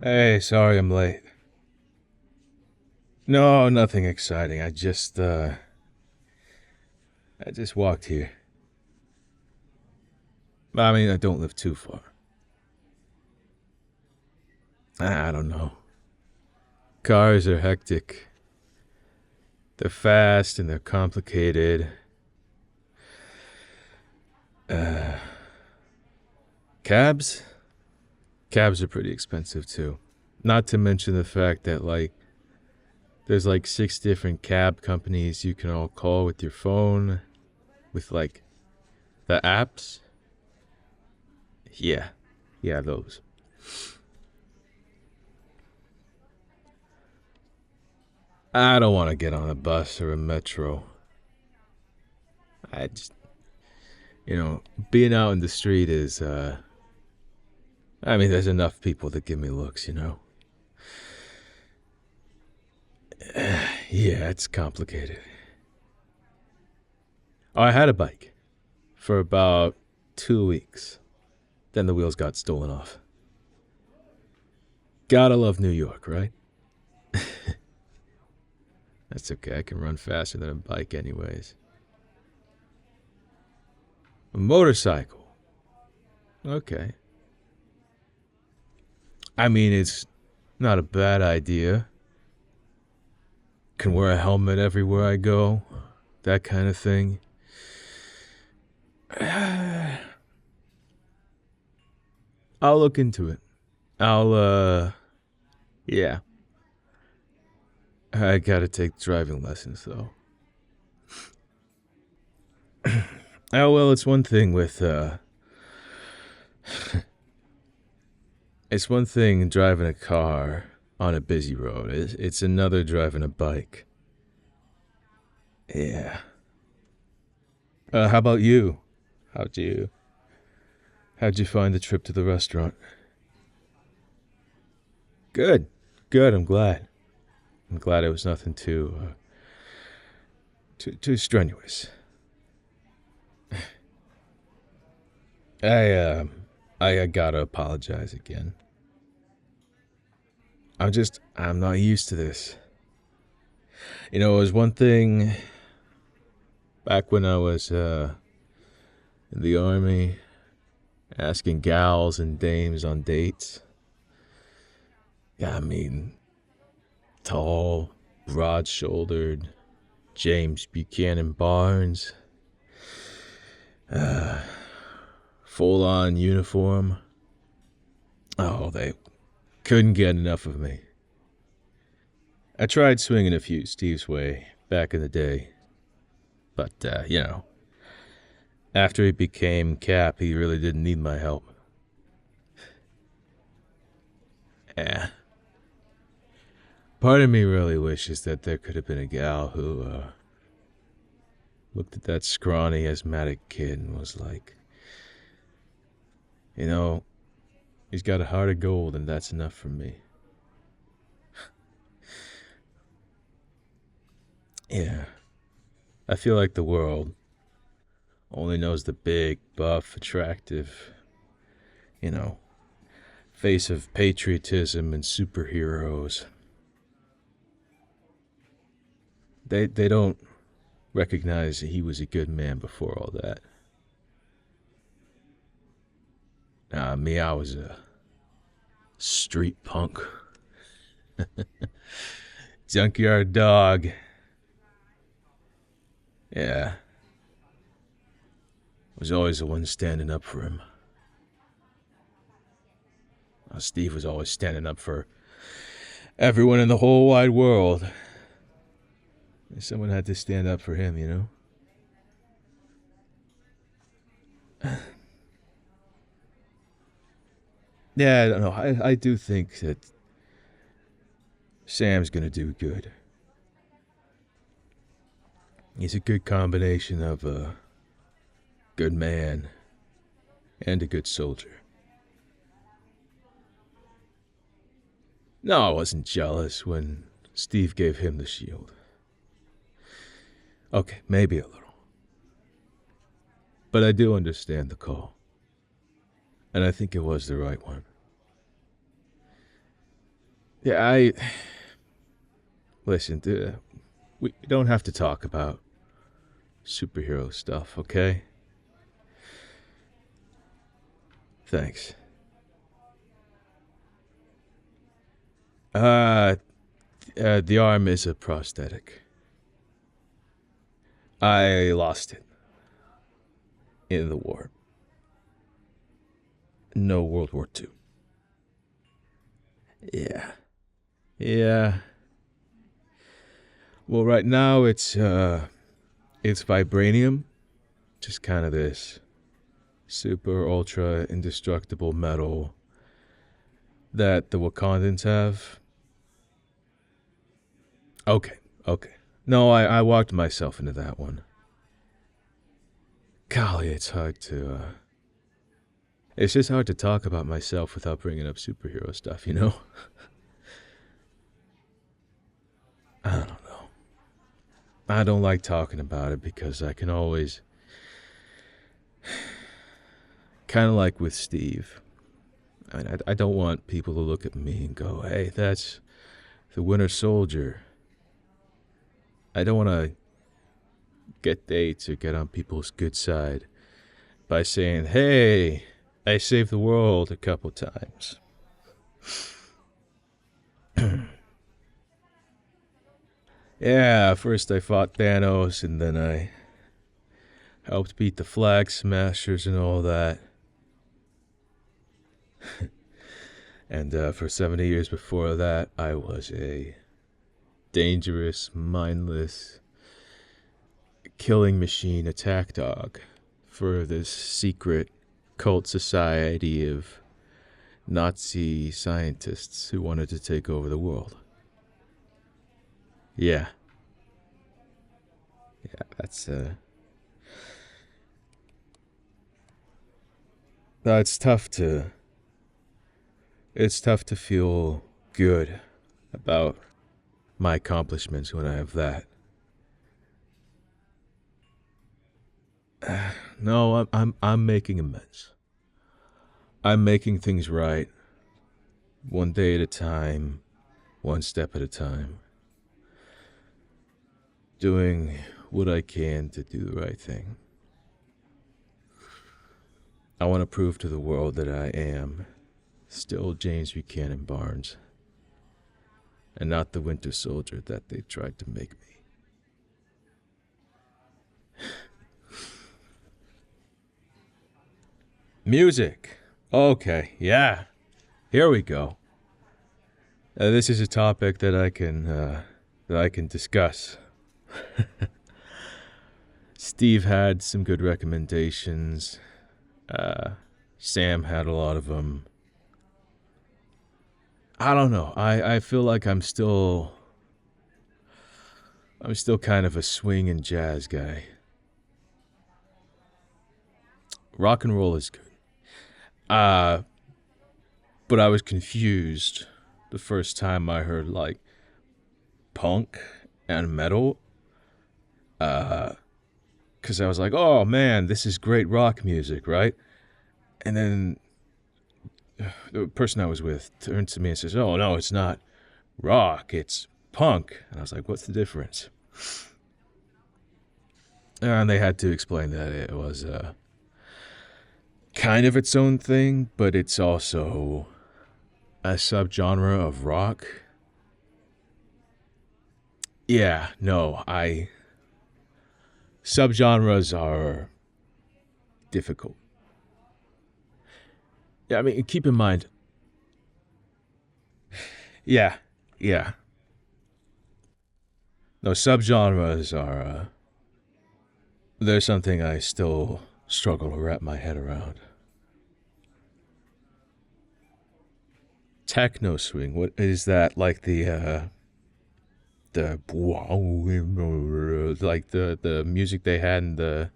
Hey, sorry I'm late. No, nothing exciting. I just walked here. I mean, I don't live too far. I don't know. Cars are hectic. They're fast and they're complicated. Uh, cabs? Cabs are pretty expensive too. Not to mention the fact that, there's like six different cab companies you can all call with your phone, with the apps. Yeah, yeah, those. I don't want to get on a bus or a metro. I just, being out in the street is, I mean, there's enough people that give me looks. Yeah, it's complicated. Oh, I had a bike for about 2 weeks. Then the wheels got stolen off. Gotta love New York, right? That's okay. I can run faster than a bike, anyways. A motorcycle. Okay. I mean, it's not a bad idea. Can wear a helmet everywhere I go. That kind of thing. I'll look into it. Yeah. I gotta take driving lessons, though. Oh, well, it's one thing with, it's one thing driving a car on a busy road. It's another driving a bike. Yeah. How about you? How'd you, how'd you find the trip to the restaurant? Good. Good, I'm glad. I'm glad it was nothing too strenuous. I, uh, I gotta apologize again. I'm not used to this. It was one thing back when I was, in the army, asking gals and dames on dates. Yeah, I mean, tall, broad shouldered, James Buchanan Barnes, full on uniform. Oh, they couldn't get enough of me. I tried swinging a few Steve's way back in the day, but, after he became Cap, he really didn't need my help. Yeah. Part of me really wishes that there could have been a gal who, looked at that scrawny, asthmatic kid and was like, you know, he's got a heart of gold and that's enough for me. Yeah. I feel like the world only knows the big, buff, attractive, you know, face of patriotism and superheroes. They don't recognize that he was a good man before all that. Me, I was a street punk. Junkyard dog. Yeah. Was always the one standing up for him. Steve was always standing up for everyone in the whole wide world. Someone had to stand up for him. Yeah, I don't know. I do think that Sam's gonna do good. He's a good combination of a good man and a good soldier. No, I wasn't jealous when Steve gave him the shield. Okay, maybe a little. But I do understand the call. And I think it was the right one. Yeah, I listen. We don't have to talk about superhero stuff, okay? Thanks. Uh, the arm is a prosthetic. I lost it in the war. No World War II. Yeah. Yeah. Well, right now it's vibranium, just kind of this super ultra indestructible metal that the Wakandans have. Okay, okay. No, I walked myself into that one. Golly, it's hard to. It's just hard to talk about myself without bringing up superhero stuff, you know? I don't know. I don't like talking about it because I can always. Kind of like with Steve. I mean, I don't want people to look at me and go, hey, that's the Winter Soldier. I don't want to get dates or get on people's good side by saying, hey, I saved the world a couple times. Yeah, first I fought Thanos and then I helped beat the Flag Smashers and all that. And for 70 years before that, I was a dangerous, mindless, killing machine attack dog for this secret cult society of Nazi scientists who wanted to take over the world. Yeah. Yeah, that's no, it's tough to feel good about my accomplishments when I have that. No, I'm making amends. I'm making things right, one day at a time, one step at a time. Doing what I can to do the right thing. I want to prove to the world that I am still James Buchanan Barnes, and not the Winter Soldier that they tried to make me. Music. Okay, yeah. Here we go. This is a topic that I can discuss. Steve had some good recommendations. Sam had a lot of them. I don't know. I feel like I'm still kind of a swing and jazz guy. Rock and roll is good. But I was confused the first time I heard like punk and metal. Because I was like, oh man, this is great rock music, right? And then the person I was with turned to me and says, oh no, it's not rock, it's punk. And I was like, what's the difference? And they had to explain that it was kind of its own thing, but it's also a subgenre of rock. Yeah, no, subgenres are difficult. Yeah, I mean, keep in mind. Yeah, yeah. No, subgenres are. There's something I still struggle to wrap my head around. Techno swing. What is that? Like the like the music they had in the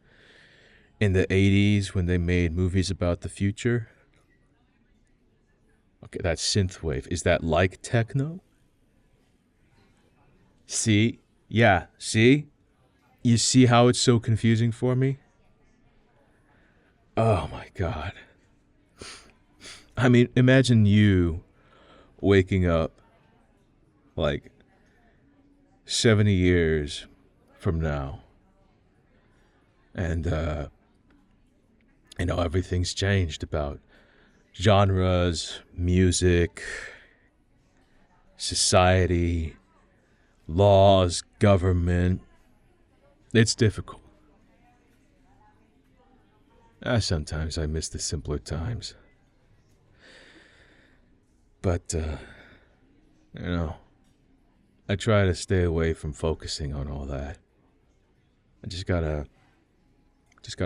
80s when they made movies about the future. Okay, that's synthwave. Is that like techno? See? Yeah, see? You see how it's so confusing for me? Oh my god. I mean, imagine you waking up like 70 years from now. And, everything's changed about genres, music, society, laws, government. It's difficult. Sometimes I miss the simpler times. But, I try to stay away from focusing on all that. I just gotta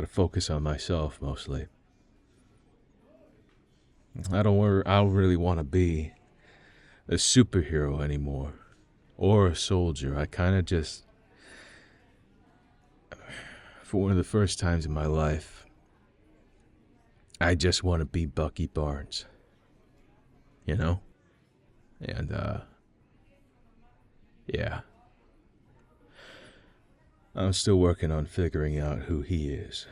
focus on myself mostly. I don't really want to be a superhero anymore or a soldier. I kind of just, for one of the first times in my life, I just want to be Bucky Barnes. And, yeah. I'm still working on figuring out who he is,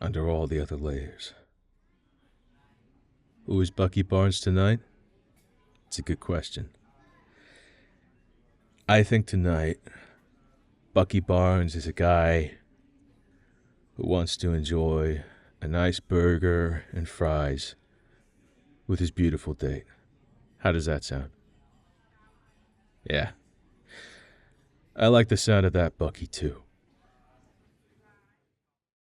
under all the other layers. Who is Bucky Barnes tonight? It's a good question. I think tonight, Bucky Barnes is a guy who wants to enjoy a nice burger and fries with his beautiful date. How does that sound? Yeah. I like the sound of that, Bucky, too.